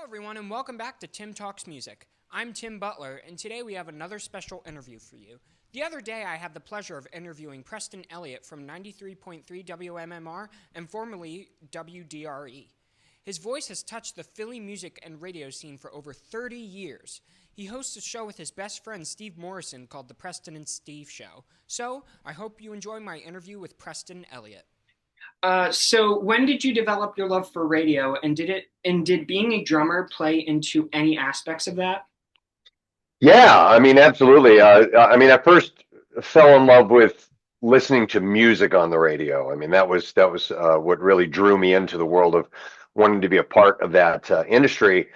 everyone, and welcome back to Tim Talks Music. I'm Tim Butler, and today we have another special interview for you. The other day, I had the pleasure of interviewing Preston Elliot from 93.3 WMMR and formerly WDRE. His voice has touched the Philly music and radio scene for over 30 years. He hosts a show with his best friend Steve Morrison called The Preston and Steve Show. So, I hope you enjoy my interview with Preston Elliot. So when did you develop your love for radio, and did being a drummer play into any aspects of that? Yeah, I mean, absolutely. I first fell in love with listening to music on the radio. I mean, that was what really drew me into the world of wanting to be a part of that industry.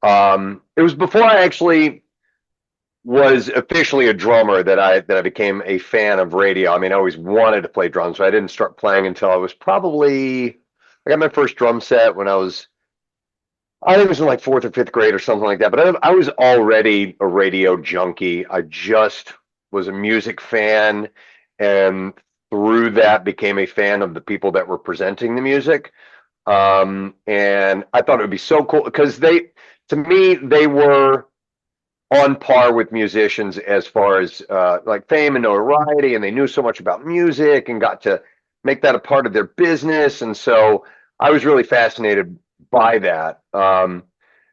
It was before I actually was officially a drummer that I became a fan of radio. I mean, I always wanted to play drums, but I didn't start playing until I was probably I got my first drum set when I think it was in like fourth or fifth grade or something like that. But I was already a radio junkie. I just was a music fan, and through that became a fan of the people that were presenting the music. And I thought it would be so cool because to me, they were on par with musicians as far as like fame and notoriety, and they knew so much about music and got to make that a part of their business. And so I was really fascinated by that.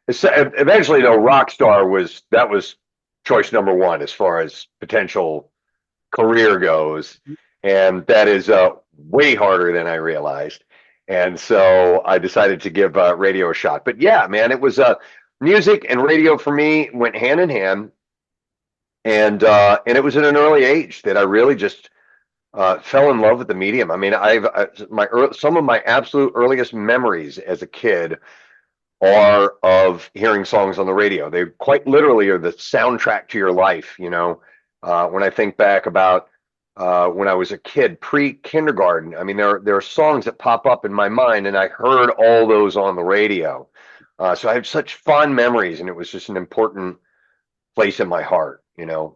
Eventually, though, Rockstar was choice number one as far as potential career goes, and that is way harder than I realized. And so I decided to give radio a shot. But yeah, man, it was music and radio for me went hand in hand, and it was at an early age that I really just fell in love with the medium. I mean, some of my absolute earliest memories as a kid are of hearing songs on the radio. They quite literally are the soundtrack to your life. When I think back about when I was a kid, pre-kindergarten, I mean, there are songs that pop up in my mind, and I heard all those on the radio. So I have such fond memories, and it was just an important place in my heart,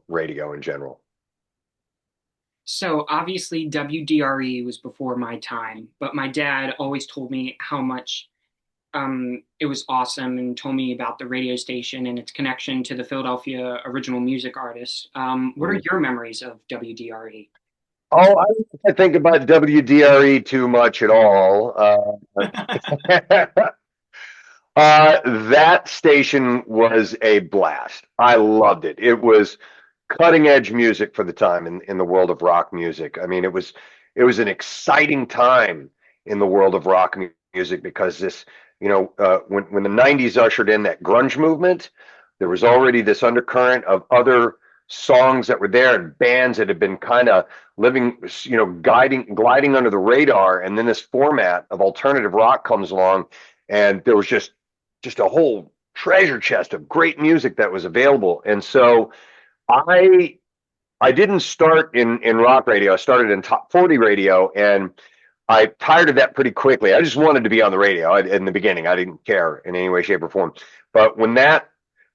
radio in general. So obviously WDRE was before my time, but my dad always told me how much it was awesome and told me about the radio station and its connection to the Philadelphia original music artists. What are your memories of WDRE? Oh, I don't think about WDRE too much at all. That station was a blast. I loved it. It was cutting edge music for the time in the world of rock music. I mean, it was an exciting time in the world of rock music because when the '90s ushered in that grunge movement, there was already this undercurrent of other songs that were there and bands that had been kind of living, gliding under the radar. And then this format of alternative rock comes along, and there was just a whole treasure chest of great music that was available. And so I didn't start in rock radio. I started in top 40 radio, and I tired of that pretty quickly. I just wanted to be on the radio. In the beginning, I didn't care in any way, shape, or form. But when the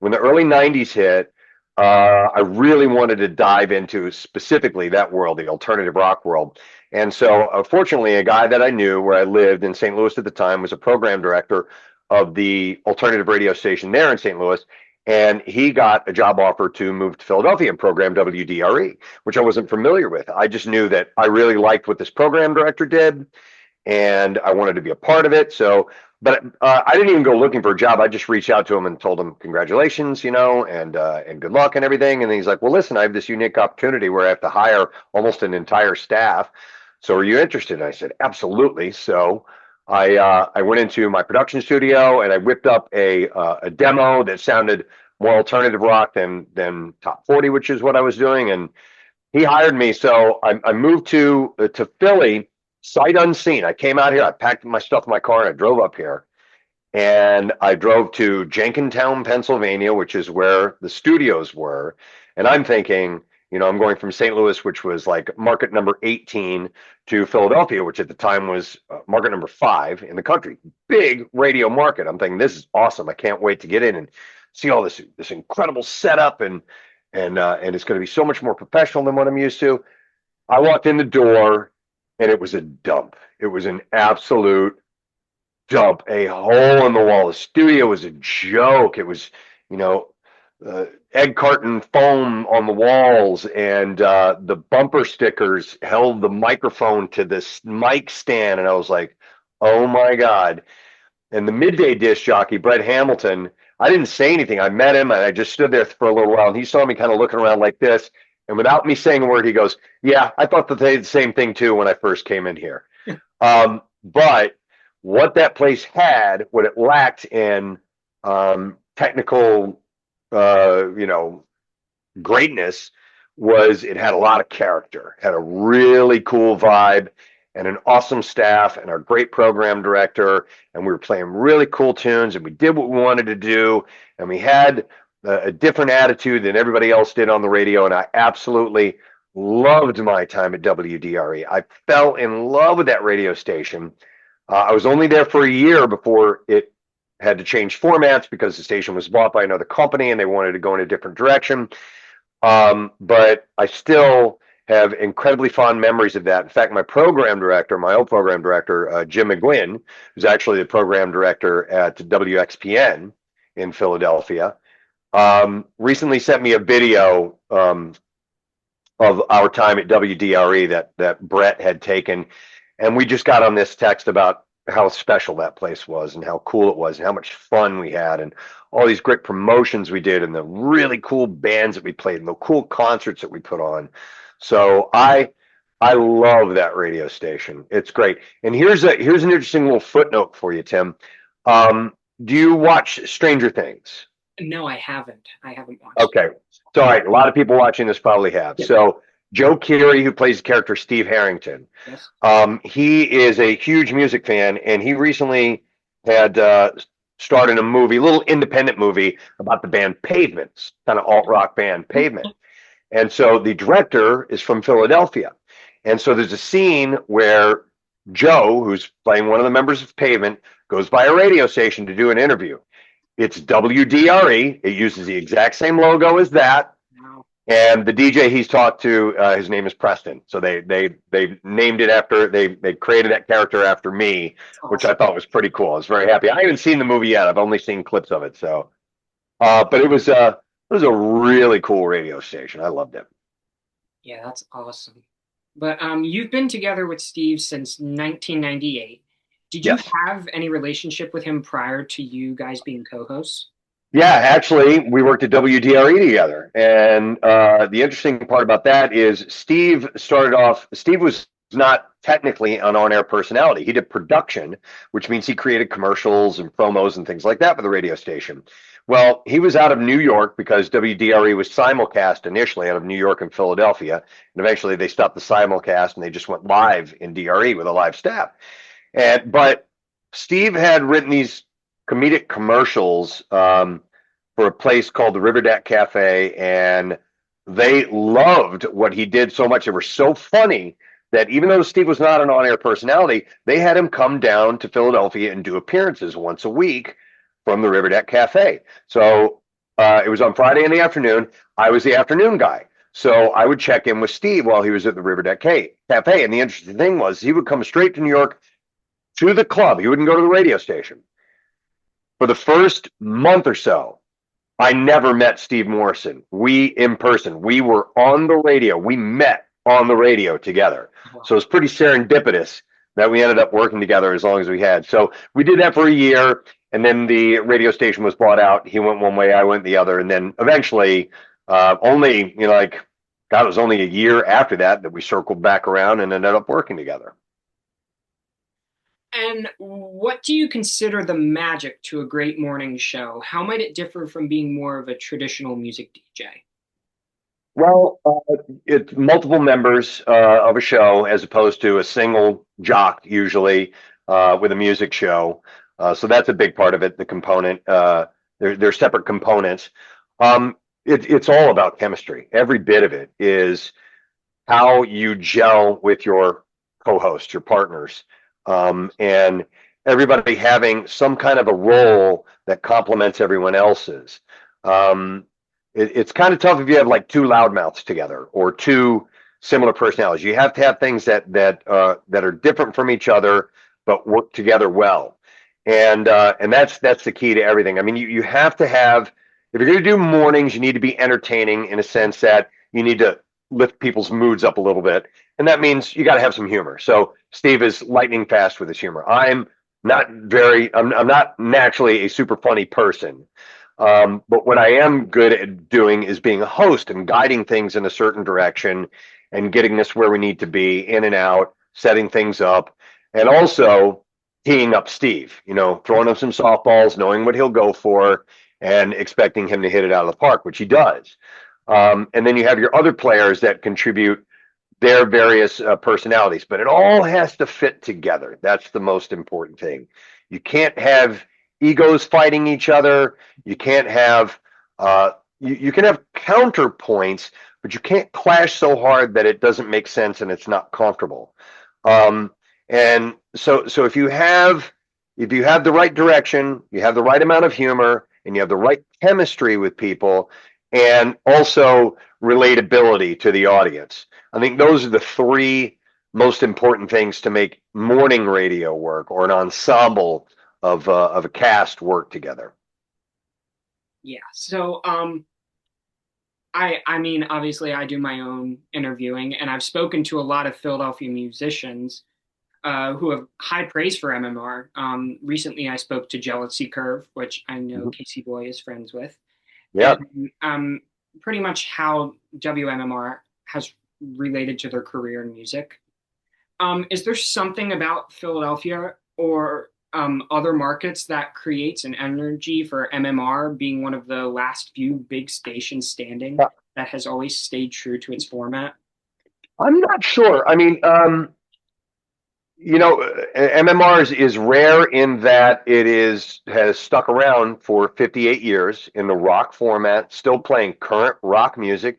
early '90s hit, I really wanted to dive into specifically that world, the alternative rock world. And so, fortunately, a guy that I knew where I lived in St. Louis at the time was a program director of the alternative radio station there in St. Louis. And he got a job offer to move to Philadelphia and program WDRE, which I wasn't familiar with. I just knew that I really liked what this program director did, and I wanted to be a part of it. So, but I didn't even go looking for a job. I just reached out to him and told him congratulations, and good luck and everything. And then he's like, "Well, listen, I have this unique opportunity where I have to hire almost an entire staff. So, are you interested?" And I said, "Absolutely." So, I went into my production studio and I whipped up a demo that sounded more alternative rock than top 40, which is what I was doing. And he hired me. So I moved to Philly sight unseen. I came out here, I packed my stuff in my car, and I drove up here. And I drove to Jenkintown, Pennsylvania, which is where the studios were. And I'm thinking, I'm going from St. Louis, which was like market number 18, to Philadelphia, which at the time was market number 5 in the country. Big radio market. I'm thinking, this is awesome. I can't wait to get in and see all this incredible setup, and it's going to be so much more professional than what I'm used to. I walked in the door, and it was a dump. It was an absolute dump a hole in the wall. The studio was a joke. It was, you know, egg carton foam on the walls, and the bumper stickers held the microphone to this mic stand. And I was like, oh my God. And the midday disc jockey, Brett Hamilton, I didn't say anything. I met him and I just stood there for a little while, and he saw me kind of looking around like this. And without me saying a word, he goes, yeah, I thought the same thing too when I first came in here. But what that place had, what it lacked in technical, greatness, was it had a lot of character, had a really cool vibe, and an awesome staff, and our great program director. And we were playing really cool tunes, and we did what we wanted to do, and we had a different attitude than everybody else did on the radio. And I absolutely loved my time at WDRE. I fell in love with that radio station. I was only there for a year before it had to change formats because the station was bought by another company and they wanted to go in a different direction. But I still have incredibly fond memories of that. In fact, my old program director, Jim McGuinn, who's actually the program director at WXPN in Philadelphia, recently sent me a video of our time at WDRE that Brett had taken. And we just got on this text about how special that place was and how cool it was and how much fun we had and all these great promotions we did and the really cool bands that we played and the cool concerts that we put on. So I love that radio station. It's great. And here's an interesting little footnote for you, Tim. Do you watch Stranger Things? No, I haven't. I haven't watched. Okay. So, all right. A lot of people watching this probably have. Yep. So Joe Keery, who plays the character Steve Harrington, yes. He is a huge music fan, and he recently had started a little independent movie about the band Pavement, kind of alt-rock band Pavement. And so the director is from Philadelphia. And so there's a scene where Joe, who's playing one of the members of Pavement, goes by a radio station to do an interview. It's WDRE. It uses the exact same logo as that. And the DJ he's talked to, his name is Preston. So they named it after, they created that character after me, which I thought was pretty cool. I was very happy. I haven't seen the movie yet. I've only seen clips of it. So, but it was a really cool radio station. I loved it. Yeah, that's awesome. But you've been together with Steve since 1998. Did you have any relationship with him prior to you guys being co-hosts? Yeah, actually, we worked at WDRE together. And the interesting part about that is Steve was not technically an on-air personality. He did production, which means he created commercials and promos and things like that for the radio station. Well, he was out of New York because WDRE was simulcast initially out of New York and Philadelphia. And eventually they stopped the simulcast and they just went live in DRE with a live staff. But Steve had written these comedic commercials for a place called the River Deck Cafe, and they loved what he did so much. They were so funny that even though Steve was not an on-air personality, they had him come down to Philadelphia and do appearances once a week from the River Deck Cafe. So it was on Friday in the afternoon. I was the afternoon guy. So I would check in with Steve while he was at the River Deck Cafe. And the interesting thing was he would come straight to New York to the club. He wouldn't go to the radio station. For the first month or so, I never met Steve Morrison. In person, we were on the radio. We met on the radio together. Wow. So it was pretty serendipitous that we ended up working together as long as we had. So we did that for a year, and then the radio station was bought out. He went one way, I went the other, and then eventually, it was only a year after that we circled back around and ended up working together. And what do you consider the magic to a great morning show? How might it differ from being more of a traditional music DJ? Well, it's multiple members of a show as opposed to a single jock usually with a music show. So that's a big part of it, the component. They're separate components. It's all about chemistry. Every bit of it is how you gel with your co-hosts, your partners. And everybody having some kind of a role that complements everyone else's. It's kind of tough if you have like two loudmouths together or two similar personalities. You have to have things that are different from each other but work together well. and that's the key to everything. I mean, you have to have, if you're going to do mornings, you need to be entertaining in a sense that you need to lift people's moods up a little bit, and that means you got to have some humor. So Steve is lightning fast with his humor. I'm not naturally a super funny person. But what I am good at doing is being a host and guiding things in a certain direction and getting us where we need to be, in and out, setting things up, and also teeing up Steve, throwing him some softballs, knowing what he'll go for, and expecting him to hit it out of the park, which he does. And then you have your other players that contribute their various personalities, but it all has to fit together. That's the most important thing. You can't have egos fighting each other. You can't have you can have counterpoints, but you can't clash so hard that it doesn't make sense and it's not comfortable. And so if you have the right direction, you have the right amount of humor, and you have the right chemistry with people, and also relatability to the audience. I think those are the three most important things to make morning radio work, or an ensemble of a cast work together. Yeah. So, I mean, obviously, I do my own interviewing, and I've spoken to a lot of Philadelphia musicians who have high praise for MMR. Recently, I spoke to Jealousy Curve, which I know Casey Boy is friends with, Yeah. and pretty much how WMMR has related to their career in music. Is there something about Philadelphia or other markets that creates an energy for MMR being one of the last few big stations standing that has always stayed true to its format? I'm not sure. I mean, MMR is rare in that has stuck around for 58 years in the rock format, still playing current rock music.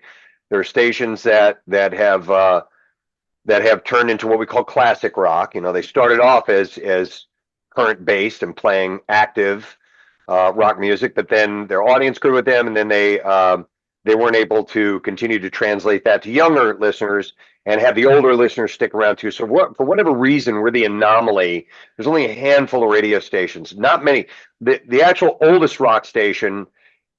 There are stations that have turned into what we call classic rock. They started off as current based and playing active rock music, but then their audience grew with them, and then they weren't able to continue to translate that to younger listeners and have the older listeners stick around too. So for whatever reason, we're the anomaly. There's only a handful of radio stations, not many. The actual oldest rock station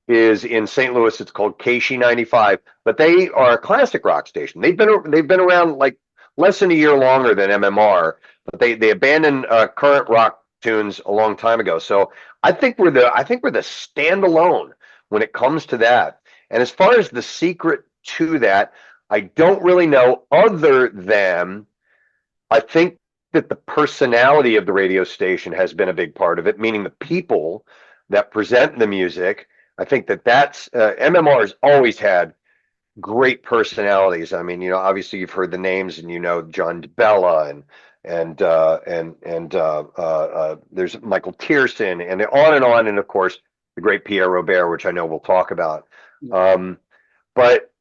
is in St. Louis. It's called KC95, but they are a classic rock station. They've been around like less than a year longer than MMR, but they abandoned current rock tunes a long time ago. So I think we're the standalone when it comes to that. And as far as the secret to that, I don't really know, other than I think that the personality of the radio station has been a big part of it, meaning the people that present the music. I think that's MMR has always had great personalities. I mean, obviously you've heard the names, and John DeBella and there's Michael Tierson, and on, and of course the great Pierre Robert, which I know we'll talk about. But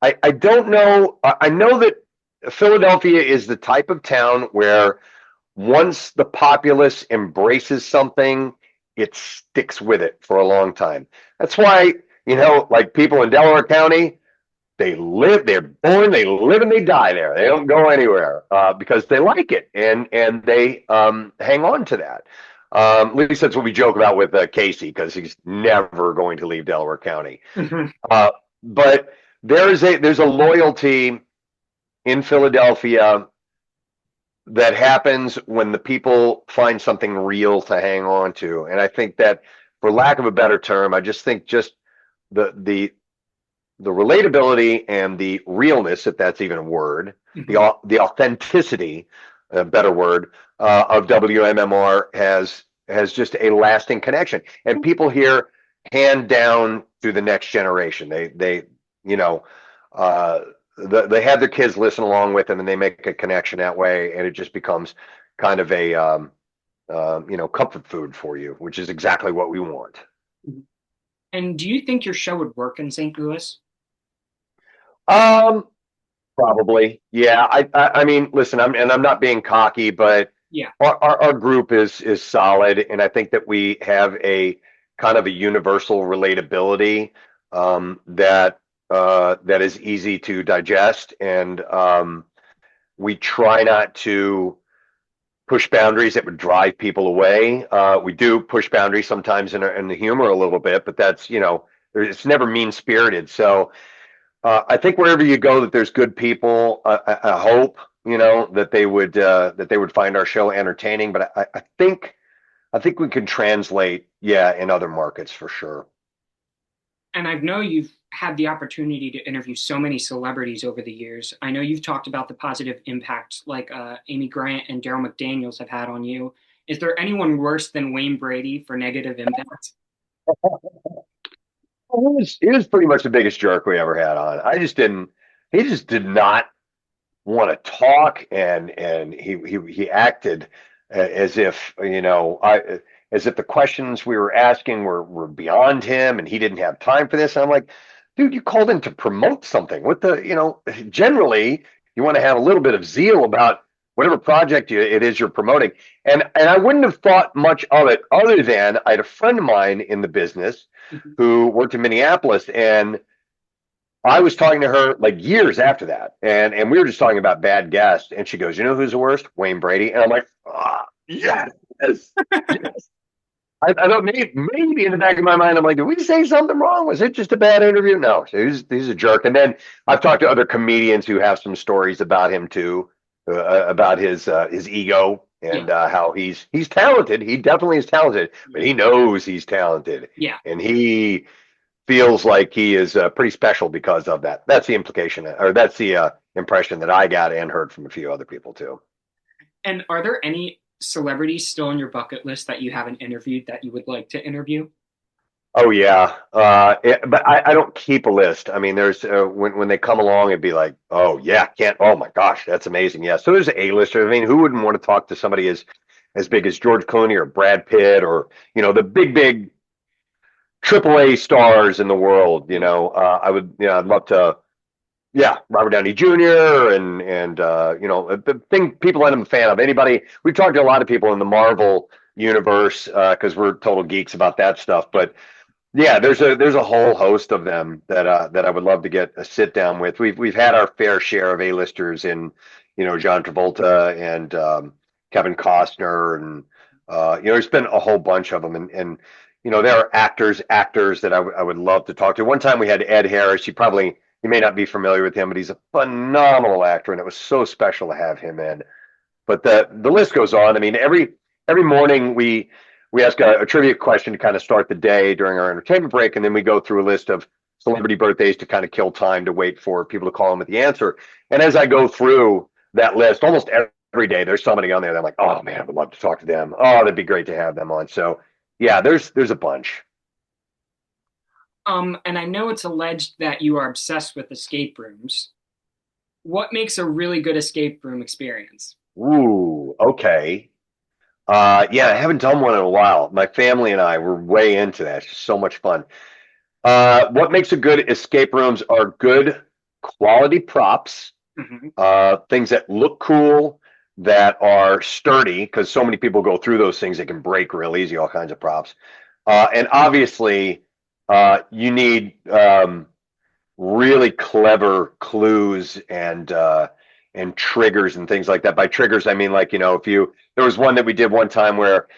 I don't know. I know that Philadelphia is the type of town where once the populace embraces something, it sticks with it for a long time. That's why, like people in Delaware County, they're born, they live, and they die there. They don't go anywhere because they like it, and they hang on to that. At least that's what we joke about with Casey, because he's never going to leave Delaware County. But there's a loyalty in Philadelphia that happens when the people find something real to hang on to, and I think that, for lack of a better term, I just think the relatability and the realness, if that's even a word, the authenticity, a better word, of WMMR has just a lasting connection, and people here hand down to the next generation. They have their kids listen along with them, and they make a connection that way, and it just becomes kind of a comfort food for you, which is exactly what we want. And do you think your show would work in St. Louis? Probably. Yeah. I mean, listen, I'm not being cocky, but Yeah. our group is solid, and I think that we have a kind of a universal relatability that is easy to digest, and we try not to push boundaries that would drive people away. We do push boundaries sometimes in the humor a little bit, but that's, it's never mean spirited. So I think wherever you go, that there's good people. I hope that they would find our show entertaining. But I think we can translate, yeah, in other markets for sure. And I know you've had the opportunity to interview so many celebrities over the years. I know you've talked about the positive impact like Amy Grant and Daryl McDaniels have had on you. Is there anyone worse than Wayne Brady for negative impact? He was pretty much the biggest jerk we ever had on. I just didn't. He just did not want to talk, and he acted as if as if the questions we were asking were beyond him, and he didn't have time for this. And I'm like, dude, you called in to promote something. What the generally you want to have a little bit of zeal about whatever project it is you're promoting. And I wouldn't have thought much of it other than I had a friend of mine in the business who worked in Minneapolis, and I was talking to her like years after that, and we were just talking about bad guests, and she goes, "You know who's the worst? Wayne Brady." And I'm like, yes, yes. I thought maybe in the back of my mind, I'm like, did we say something wrong? Was it just a bad interview? No, he's a jerk. And then I've talked to other comedians who have some stories about him too, about his ego and how he's talented. He definitely is talented, but he knows he's talented. Yeah. And he feels like he is pretty special because of that. That's the implication, or that's the impression that I got and heard from a few other people too. And are there any celebrities still on your bucket list that you haven't interviewed that you would like to interview? Oh yeah, but I don't keep a list. I mean, there's when they come along, it'd be like, oh yeah, can't. Oh my gosh, that's amazing. Yeah, so there's A-listers. I mean, who wouldn't want to talk to somebody as big as George Clooney or Brad Pitt or the big AAA stars in the world? I'd love to. Yeah, Robert Downey Jr. and the thing people that I'm a fan of. Anybody, we've talked to a lot of people in the Marvel universe because we're total geeks about that stuff. But yeah, there's a whole host of them that I would love to get a sit down with. We've had our fair share of A-listers in John Travolta and Kevin Costner and there's been a whole bunch of them and there are actors that I would love to talk to. One time we had Ed Harris. You may not be familiar with him, but he's a phenomenal actor, and it was so special to have him in. But the list goes on. I mean, every morning we ask a trivia question to kind of start the day during our entertainment break, and then we go through a list of celebrity birthdays to kind of kill time to wait for people to call in with the answer. And as I go through that list, almost every day there's somebody on there that I'm like, oh man, I would love to talk to them. Oh, that'd be great to have them on. So yeah, there's a bunch. And I know it's alleged that you are obsessed with escape rooms. What makes a really good escape room experience? Ooh, okay. Yeah, I haven't done one in a while. My family and I were way into that. It's just so much fun. What makes a good escape rooms are good quality props, things that look cool, that are sturdy, because so many people go through those things, they can break real easy, all kinds of props. And obviously, you need really clever clues and triggers and things like that. By triggers, I mean there was one that we did one time where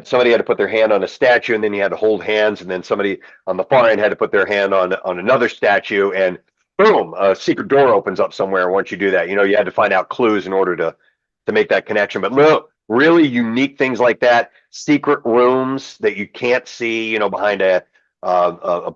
somebody had to put their hand on a statue and then you had to hold hands, and then somebody on the far end had to put their hand on another statue, and boom, a secret door opens up somewhere. Once you do that, you had to find out clues in order to make that connection. But look, really unique things like that, secret rooms that you can't see, behind a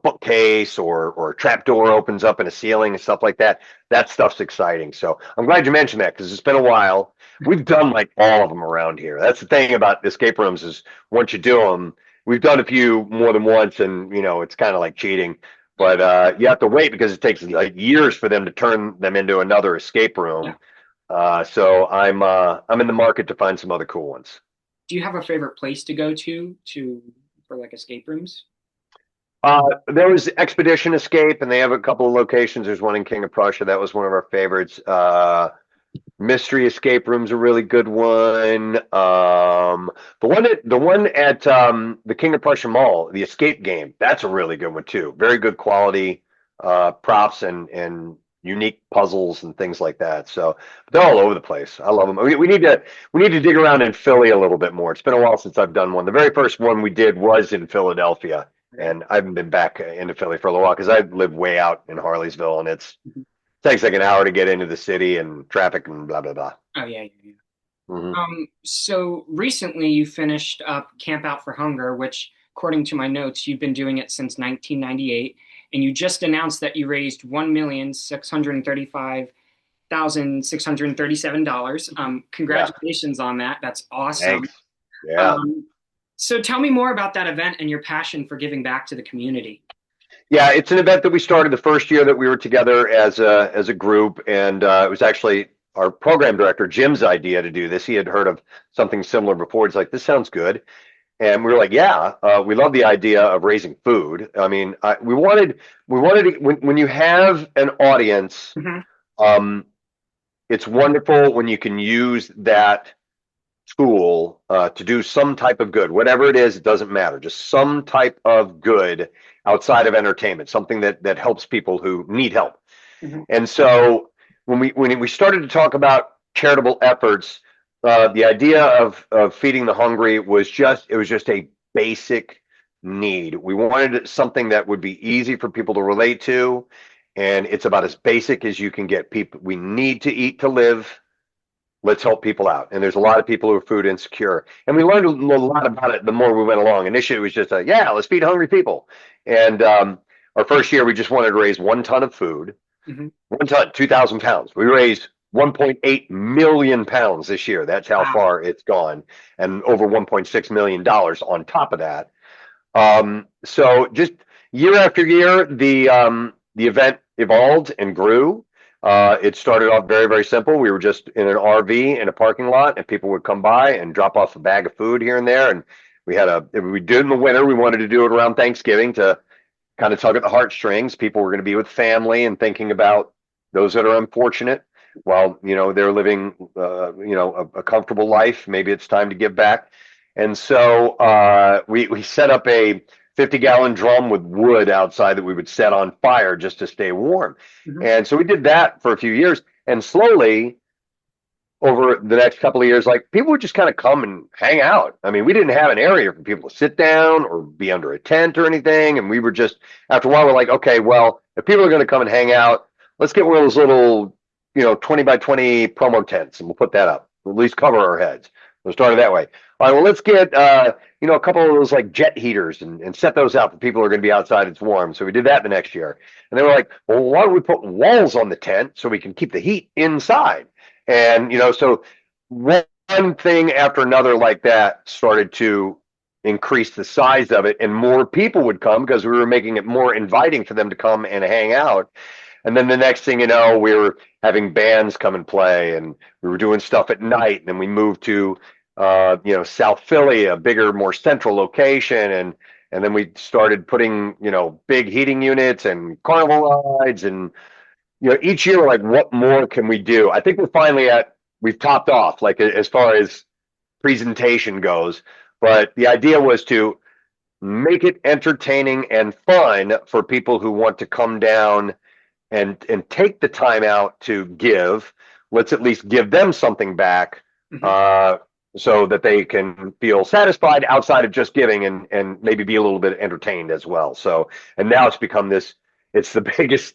bookcase or a trap door opens up in a ceiling and stuff like that. That stuff's exciting. So I'm glad you mentioned that because it's been a while. We've done like all of them around here. That's the thing about escape rooms is once you do them, we've done a few more than once, and it's kind of like cheating. But you have to wait because it takes like years for them to turn them into another escape room. So I'm in the market to find some other cool ones. Do you have a favorite place to go to for like escape rooms? There was Expedition Escape, and they have a couple of locations. There's one in King of Prussia. That was one of our favorites. Mystery Escape Room's a really good one. The one at the King of Prussia Mall, the Escape Game, that's a really good one too. Very good quality props and unique puzzles and things like that. So they're all over the place. I love them. We need to dig around in Philly a little bit more. It's been a while since I've done one. The very first one we did was in Philadelphia, Right. and I haven't been back into Philly for a little while because I live way out in Harleysville, and takes like an hour to get into the city and traffic and blah blah blah. Oh yeah, yeah, yeah. Hmm. So recently you finished up Camp Out for Hunger, which, according to my notes, you've been doing it since 1998, and you just announced that you raised $1,635,637. Yeah, Congratulations on that. That's awesome. thanks. Yeah. Um, so tell me more about that event and your passion for giving back to the community. Yeah, it's an event that we started the first year that we were together as a group, and it was actually our program director Jim's idea to do this. He had heard of something similar before. He's like, "This sounds good," and we were like, "Yeah, we love the idea of raising food." I mean, we wanted when you have an audience, Mhm. um, it's wonderful when you can use that tool to do some type of good, whatever it is, it doesn't matter. Just some type of good outside of entertainment, something that helps people who need help. Mhm. And so when we started to talk about charitable efforts, the idea of feeding the hungry was just a basic need. We wanted something that would be easy for people to relate to, and it's about as basic as you can get. People, we need to eat to live. Let's help people out. And there's a lot of people who are food insecure. And we learned a lot about it the more we went along. Initially, it was just yeah, let's feed hungry people. And our first year, we just wanted to raise 1 ton of food, Mhm. 1 ton, 2,000 pounds. We raised 1.8 million pounds this year. That's how Wow. far it's gone. And over $1.6 million on top of that. So just year after year, the event evolved and grew. It started off very, very simple. We were just in an RV in a parking lot, and people would come by and drop off a bag of food here and there. And we did in the winter. We wanted to do it around Thanksgiving to kind of tug at the heartstrings. People were going to be with family and thinking about those that are unfortunate while they're living a comfortable life. Maybe it's time to give back. And so we set up a 50-gallon drum with wood outside that we would set on fire just to stay warm. Mhm. And so we did that for a few years, and slowly over the next couple of years, like people would just kind of come and hang out. I mean, we didn't have an area for people to sit down or be under a tent or anything. And we were just, after a while, we're like, okay, well, if people are going to come and hang out, let's get one of those little, 20 by 20 promo tents and we'll put that up, at least cover our heads. We started that way. All right, well, let's get, a couple of those like jet heaters and set those out for people who are going to be outside. It's warm. So we did that the next year. And they were like, well, why don't we put walls on the tent so we can keep the heat inside? And so one thing after another like that started to increase the size of it, and more people would come because we were making it more inviting for them to come and hang out. And then the next thing you know, we were having bands come and play, and we were doing stuff at night. And then we moved to South Philly, a bigger, more central location, and then we started putting big heating units and carnival rides, and each year we're like, what more can we do? I think we've topped off, like as far as presentation goes. But the idea was to make it entertaining and fun for people who want to come down and take the time out to give. Let's at least give them something back, Mhm. uh, so that they can feel satisfied outside of just giving and maybe be a little bit entertained as well. So, and now it's become this, it's the biggest,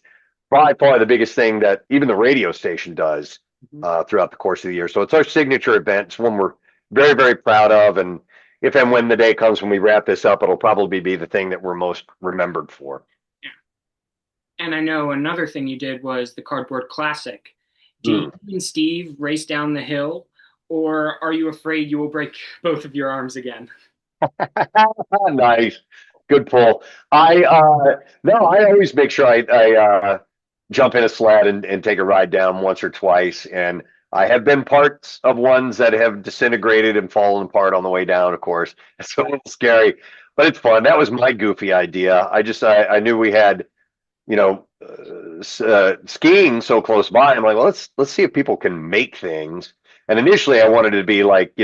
by far the biggest thing that even the radio station does Mhm. throughout the course of the year. So it's our signature event. It's one we're very, very proud of. And if and when the day comes when we wrap this up, it'll probably be the thing that we're most remembered for. Yeah. And I know another thing you did was the Cardboard Classic. Do you Hmm. and Steve race down the hill, or are you afraid you will break both of your arms again? Nice. Good pull. I no, I always make sure I jump in a sled and take a ride down once or twice. And I have been parts of ones that have disintegrated and fallen apart on the way down, of course. It's a little scary, but it's fun. That was my goofy idea. I knew we had, skiing so close by. I'm like, well, let's see if people can make things. And initially I wanted it to be like,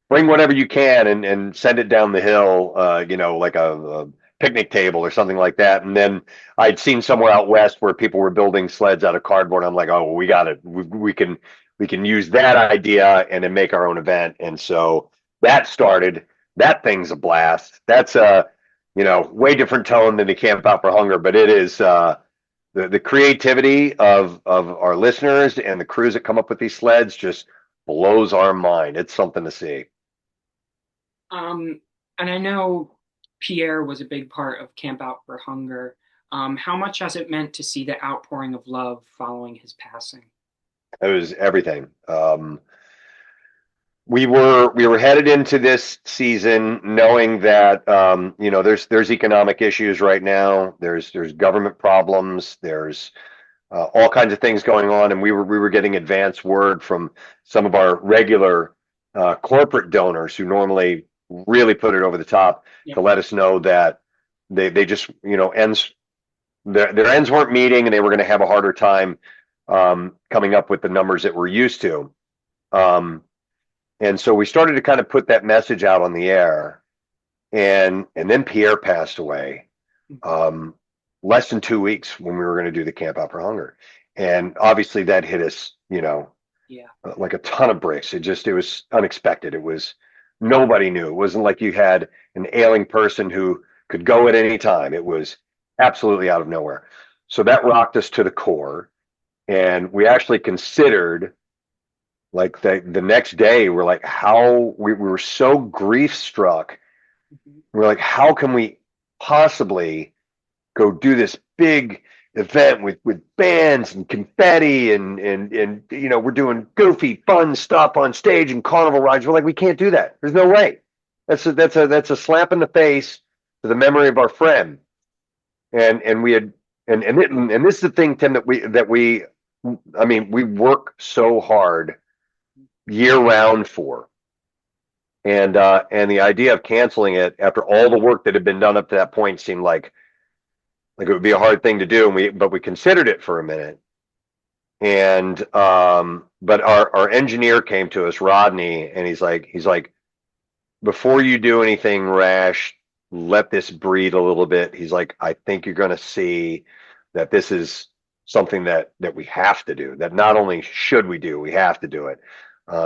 bring whatever you can and send it down the hill, like a picnic table or something like that. And then I'd seen somewhere out west where people were building sleds out of cardboard. I'm like, oh, well, we got it. We can use that idea and then make our own event. And so that started. That thing's a blast. That's a way different tone than the Camp Out for Hunger, but it is the creativity of our listeners and the crews that come up with these sleds just blows our mind. It's something to see. And I know Pierre was a big part of Camp Out for Hunger. How much has it meant to see the outpouring of love following his passing? It was everything. We were headed into this season knowing that there's economic issues right now. There's government problems. There's all kinds of things going on, and we were getting advance word from some of our regular corporate donors who normally really put it over the top to let us know that they just ends their ends weren't meeting, and they were going to have a harder time coming up with the numbers that we're used to. And so we started to kind of put that message out on the air, and then Pierre passed away less than 2 weeks when we were going to do the Camp Out for Hunger, and obviously that hit us, like a ton of bricks. It was unexpected. It was nobody knew. It wasn't like you had an ailing person who could go at any time. It was absolutely out of nowhere. So that rocked us to the core, and we actually considered. Like the next day, we're like, how we were so grief struck. We're like, how can we possibly go do this big event with bands and confetti and we're doing goofy fun stuff on stage and carnival rides. We're like, we can't do that. There's no way. That's a slap in the face to the memory of our friend. And we had and this is the thing, Tim, we work so hard year round for. And the idea of canceling it after all the work that had been done up to that point seemed like it would be a hard thing to do. But we considered it for a minute. And but our engineer came to us, Rodney, and he's like, before you do anything rash, let this breathe a little bit. He's like, I think you're going to see that this is something that we have to do. That not only should we do, we have to do it.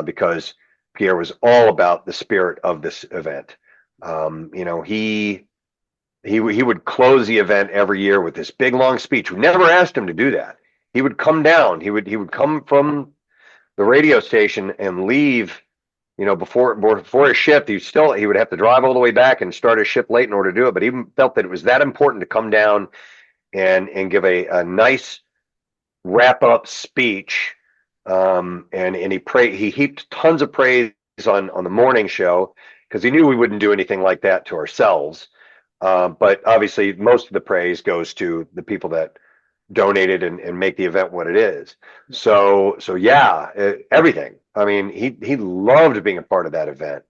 Because Pierre was all about the spirit of this event. He would close the event every year with this big long speech. We never asked him to do that. He would come down. He would come from the radio station and leave. Before his shift, he would have to drive all the way back and start his shift late in order to do it. But he felt that it was that important to come down and give a nice wrap up speech. And he heaped tons of praise on the morning show because he knew we wouldn't do anything like that to ourselves. But obviously most of the praise goes to the people that donated and make the event what it is. So yeah, everything. I mean, he loved being a part of that event,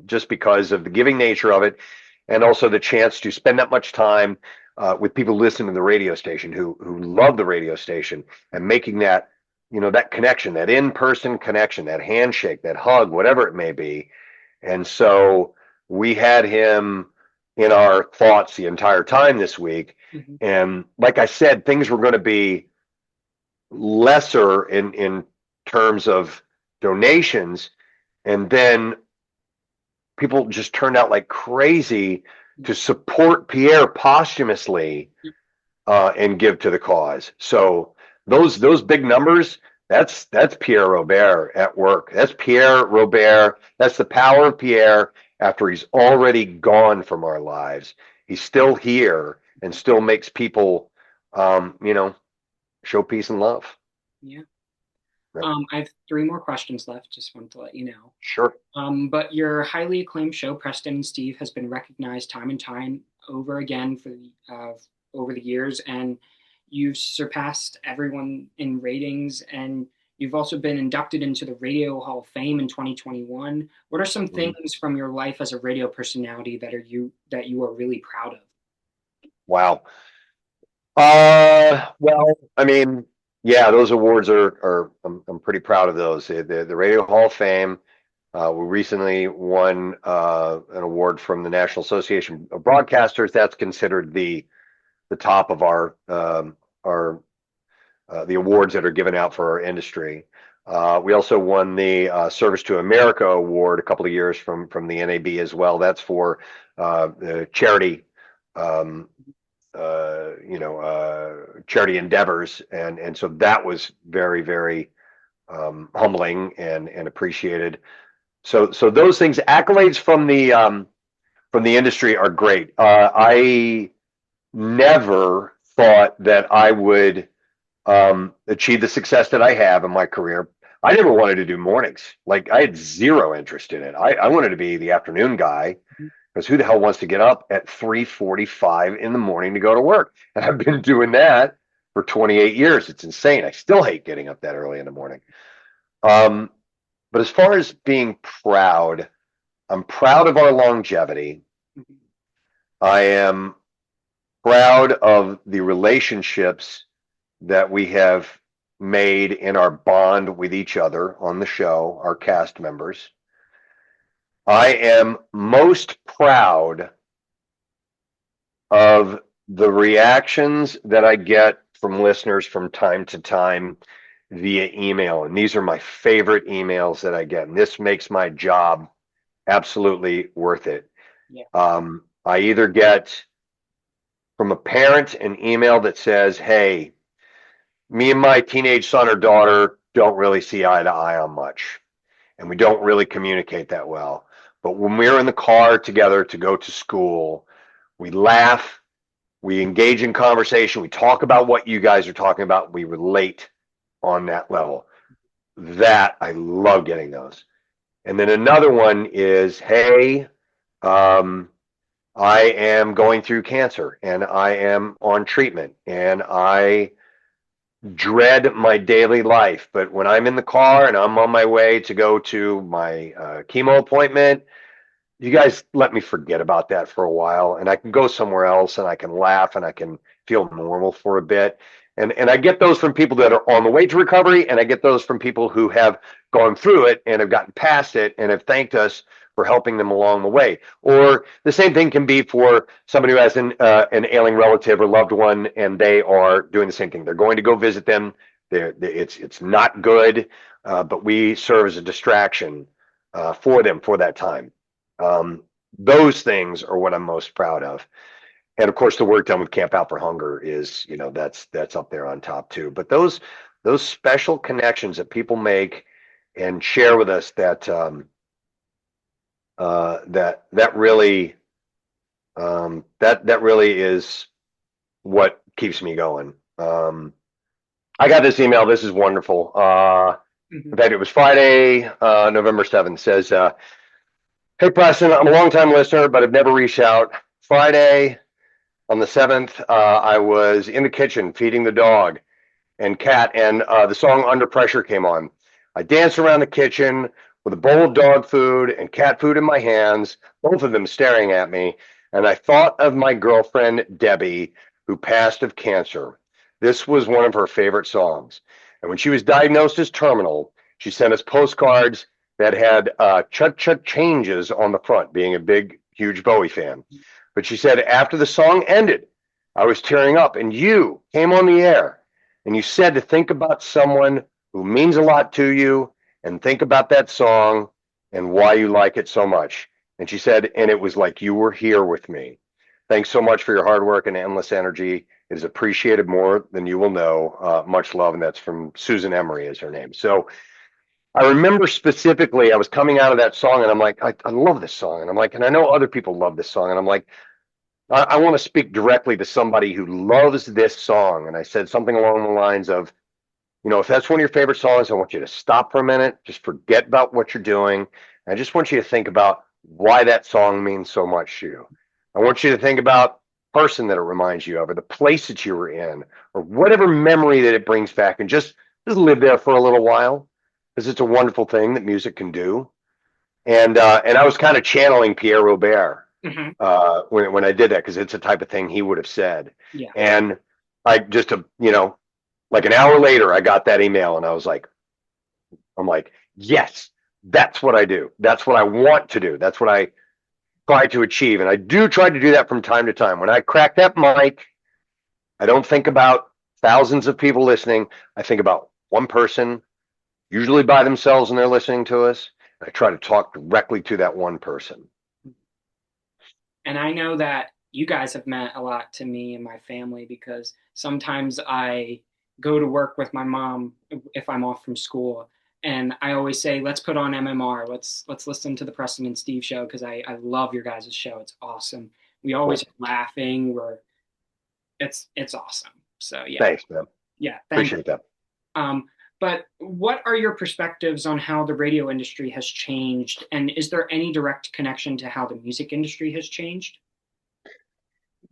just because of the giving nature of it, and also the chance to spend that much time with people listening to the radio station who love the radio station, and making that that connection, that in-person connection, that handshake, that hug, whatever it may be. And so we had him in our thoughts the entire time this week. Mm-hmm. And like I said, things were going to be lesser in terms of donations. And then people just turned out like crazy to support Pierre posthumously and give to the cause. So those big numbers, that's Pierre Robert at work. That's Pierre Robert. That's the power of Pierre after he's already gone from our lives. He's still here and still makes people, show peace and love. Yeah. Right. I have 3 more questions left. Just wanted to let you know. Sure. But your highly acclaimed show, Preston and Steve, has been recognized time and time over again for over the years, and you've surpassed everyone in ratings, and you've also been inducted into the Radio Hall of Fame in 2021. What are some things from your life as a radio personality that you are really proud of? Wow. Well, I mean, yeah, those awards are I'm pretty proud of those. The Radio Hall of Fame, We recently won an award from the National Association of Broadcasters. That's considered the top of our the awards that are given out for our industry. We also won the Service to America award a couple of years from the NAB as well. That's for the charity, um, charity endeavors, and so that was very humbling and appreciated. So those things, accolades from the industry are great. I never thought that I would achieve the success that I have in my career. I never wanted to do mornings. Like I had zero interest in it. I wanted to be the afternoon guy because who the hell wants to get up at 3:45 in the morning to go to work? And I've been doing that for 28 years. It's insane. I still hate getting up that early in the morning. Um, but as far as being proud, I'm proud of our longevity. I am proud of the relationships that we have made in our bond with each other on the show, our cast members. I am most proud of the reactions that I get from listeners from time to time via email. And these are my favorite emails that I get. And this makes my job absolutely worth it. Yeah. I either get from a parent an email that says, hey, me and my teenage son or daughter don't really see eye to eye on much, and we don't really communicate that well. But when we're in the car together to go to school, we laugh, we engage in conversation, we talk about what you guys are talking about, we relate on that level. That I love getting those. And then another one is, hey, I am going through cancer and I am on treatment and I dread my daily life. But when I'm in the car and I'm on my way to go to my chemo appointment, you guys let me forget about that for a while and I can go somewhere else and I can laugh and I can feel normal for a bit. And I get those from people that are on the way to recovery, and I get those from people who have gone through it and have gotten past it and have thanked us for helping them along the way. Or the same thing can be for somebody who has an ailing relative or loved one, and they are doing the same thing. They're going to go visit them. It's not good, but we serve as a distraction for them for that time. Those things are what I'm most proud of. And of course, the work done with Camp Out for Hunger is, that's up there on top too. But those special connections that people make and share with us that that really that really is what keeps me going. I got this email. This is wonderful. In fact, it was Friday, November 7th. Says, "Hey Preston, I'm a longtime listener, but I've never reached out. Friday on the 7th, I was in the kitchen feeding the dog and cat, and the song Under Pressure came on. I danced around the kitchen with a bowl of dog food and cat food in my hands, both of them staring at me, and I thought of my girlfriend, Debbie, who passed of cancer. This was one of her favorite songs. And when she was diagnosed as terminal, she sent us postcards that had chut-chut changes on the front, being a big, huge Bowie fan. But she said, after the song ended, I was tearing up, and you came on the air, and you said to think about someone who means a lot to you, and think about that song and why you like it so much. And she said, and it was like you were here with me. Thanks so much for your hard work and endless energy. It is appreciated more than you will know. Much love." And that's from Susan Emery is her name. So I remember specifically, I was coming out of that song and I'm like, I love this song. And I'm like, and I know other people love this song. And I'm like, I want to speak directly to somebody who loves this song. And I said something along the lines of, if that's one of your favorite songs, I want you to stop for a minute, just forget about what you're doing. I just want you to think about why that song means so much to you. I want you to think about the person that it reminds you of, or the place that you were in, or whatever memory that it brings back, and just live there for a little while, because it's a wonderful thing that music can do. And I was kind of channeling Pierre Robert when I did that, because it's the type of thing he would have said. Yeah. And I just, like an hour later, I got that email, and I'm like, yes, That's what I do. That's what I want to do. That's what I try to achieve. And I do try to do that from time to time. When I crack that mic, I don't think about thousands of people listening. I think about one person, usually by themselves, and they're listening to us. I try to talk directly to that one person. And I know that you guys have meant a lot to me and my family because sometimes I go to work with my mom if I'm off from school. And I always say, let's put on MMR. Let's listen to the Preston and Steve show because I love your guys' show. It's awesome. We always Cool. are laughing. It's awesome. So yeah. Thanks, man. Yeah, thank you. Appreciate that. But what are your perspectives on how the radio industry has changed? And is there any direct connection to how the music industry has changed?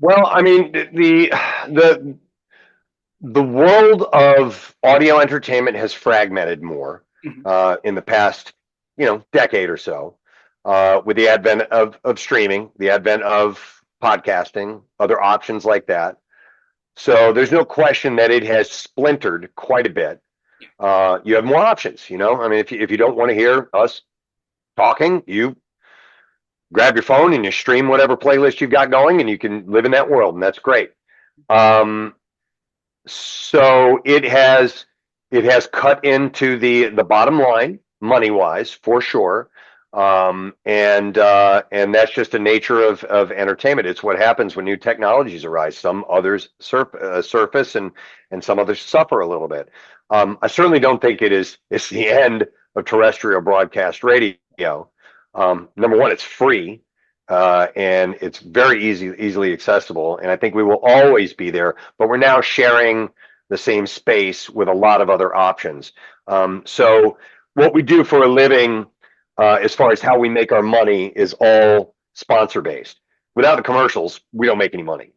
Well, I mean, the the world of audio entertainment has fragmented more Mhm. in the past, decade or so, with the advent of streaming, the advent of podcasting, other options like that. So there's no question that it has splintered quite a bit. You have more options, I mean, if you don't want to hear us talking, you grab your phone and you stream whatever playlist you've got going, and you can live in that world, and that's great. Um, so it has cut into the bottom line money wise for sure. And that's just the nature of entertainment. It's what happens when new technologies arise. Some others surface, and some others suffer a little bit. I certainly don't think it's the end of terrestrial broadcast radio. Number one, it's free. And it's very easily accessible. And I think we will always be there, but we're now sharing the same space with a lot of other options. So what we do for a living, as far as how we make our money, is all sponsor based. Without the commercials, we don't make any money.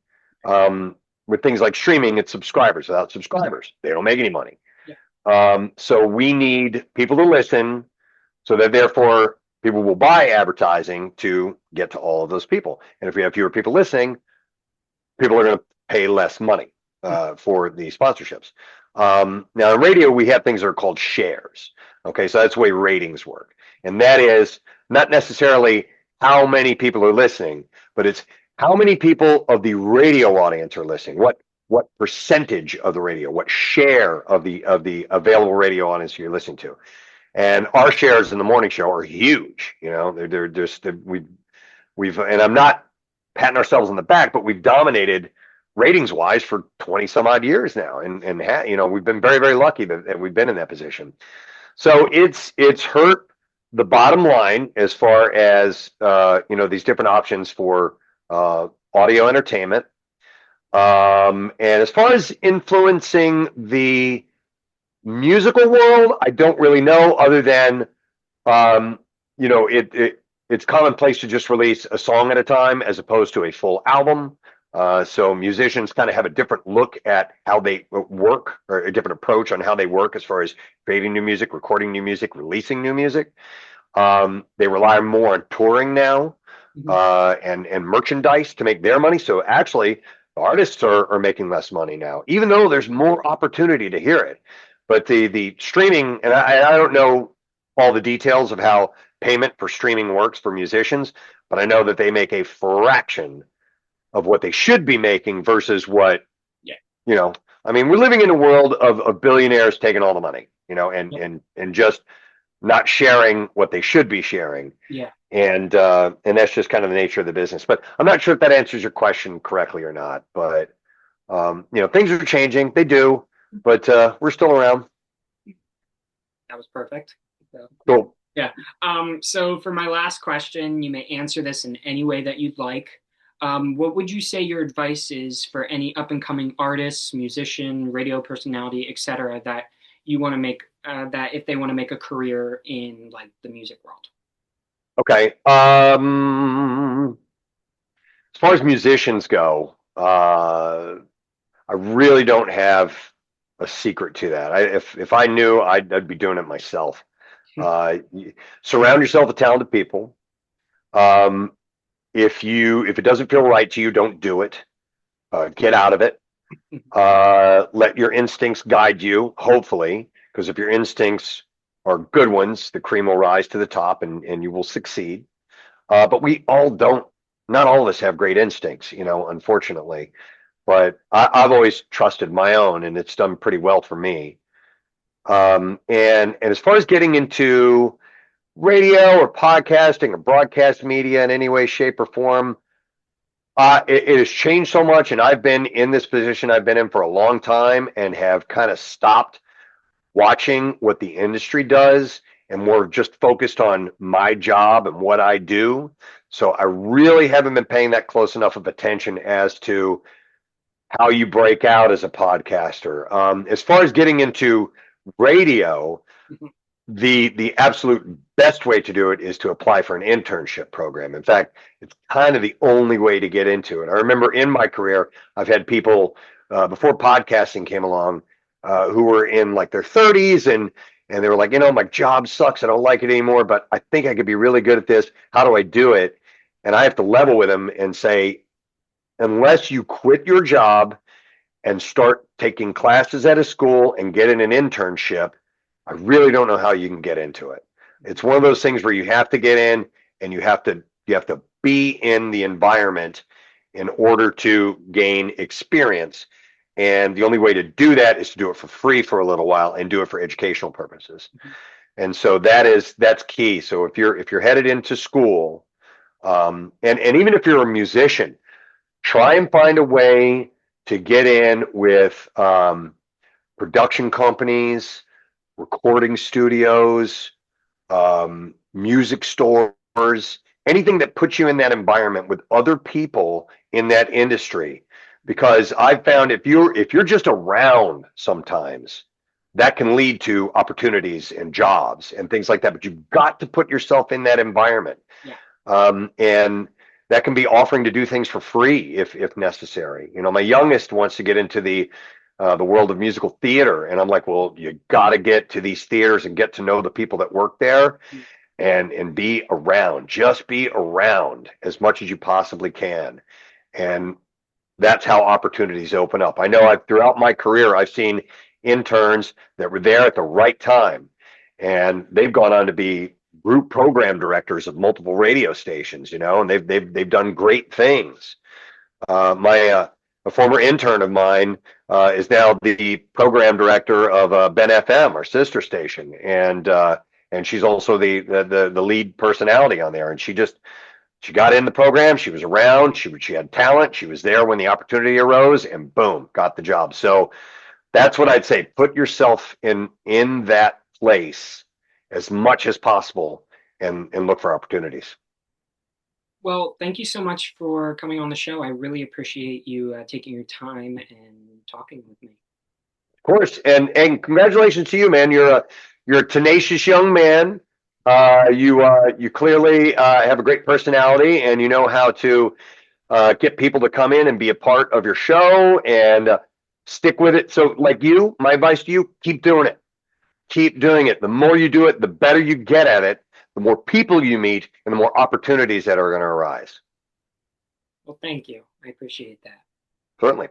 With things like streaming, it's subscribers. Without subscribers, they don't make any money. Yeah. So we need people to listen, so that therefore people will buy advertising to get to all of those people. And if we have fewer people listening, people are going to pay less money for the sponsorships. Now in radio, we have things that are called shares. Okay, so that's the way ratings work. And that is not necessarily how many people are listening, but it's how many people of the radio audience are listening. What percentage of the radio, what share of the available radio audience you're listening to. And our shares in the morning show are huge. They're just we've and I'm not patting ourselves on the back, but we've dominated ratings wise for 20 some odd years now, and we've been very, very lucky that we've been in that position. So it's hurt the bottom line as far as these different options for audio entertainment, and as far as influencing the musical world, I don't really know, other than it's commonplace to just release a song at a time as opposed to a full album. So musicians kind of have a different look at how they work, or a different approach on how they work as far as creating new music, recording new music, releasing new music. They rely more on touring now, and merchandise to make their money. So actually, artists are making less money now, even though there's more opportunity to hear it. But the streaming, and I don't know all the details of how payment for streaming works for musicians, but I know that they make a fraction of what they should be making versus what, I mean, we're living in a world of billionaires taking all the money, and just not sharing what they should be sharing. Yeah. And that's just kind of the nature of the business. But I'm not sure if that answers your question correctly or not. But things are changing. They do, but we're still around. That was perfect. So, Cool. yeah. So for my last question, you may answer this in any way that you'd like. What would you say your advice is for any up and coming artists, musician, radio personality, etc., that you want to make, that if they want to make a career in like the music world? Okay. As far as musicians go, I really don't have a secret to that. If I knew, I'd be doing it myself. Surround yourself with talented people. If it doesn't feel right to you, don't do it. Get out of it. Let your instincts guide you, hopefully, because if your instincts are good ones. The cream will rise to the top, and you will succeed. But we all don't. Not all of us have great instincts, unfortunately. But I've always trusted my own, and it's done pretty well for me. And as far as getting into radio or podcasting or broadcast media in any way, shape, or form, it has changed so much. And I've been in this position I've been in for a long time and have kind of stopped watching what the industry does and more just focused on my job and what I do. So I really haven't been paying that close enough of attention as to how you break out as a podcaster. As far as getting into radio, the absolute best way to do it is to apply for an internship program. In fact, it's kind of the only way to get into it. I remember in my career, I've had people before podcasting came along who were in like their 30s and they were like, my job sucks. I don't like it anymore, but I think I could be really good at this. How do I do it? And I have to level with them and say, unless you quit your job and start taking classes at a school and get in an internship, I really don't know how you can get into it. It's one of those things where you have to get in and you have to be in the environment in order to gain experience. And the only way to do that is to do it for free for a little while and do it for educational purposes. And so that's key. So if you're headed into school, and even if you're a musician, try and find a way to get in with production companies, recording studios, music stores, anything that puts you in that environment with other people in that industry. Because I've found if you're just around sometimes, that can lead to opportunities and jobs and things like that. But you've got to put yourself in that environment. Yeah. And that can be offering to do things for free if necessary. My youngest wants to get into the world of musical theater, and I'm like, well, you got to get to these theaters and get to know the people that work there, and be around. Just be around as much as you possibly can, and that's how opportunities open up. I know throughout my career, I've seen interns that were there at the right time, and they've gone on to be group program directors of multiple radio stations, and they've done great things. A former intern of mine is now the program director of Ben FM, our sister station, and she's also the lead personality on there. And she got in the program. She was around. She had talent. She was there when the opportunity arose, and boom, got the job. So that's what I'd say. Put yourself in that place as much as possible, and look for opportunities. Well, thank you so much for coming on the show. I really appreciate you taking your time and talking with me. Of course, and congratulations to you, man. You're a tenacious young man. You clearly have a great personality, and you know how to get people to come in and be a part of your show and stick with it. So, like my advice to you: keep doing it. Keep doing it. The more you do it, the better you get at it. The more people you meet, and the more opportunities that are going to arise. Well, thank you. I appreciate that. Certainly.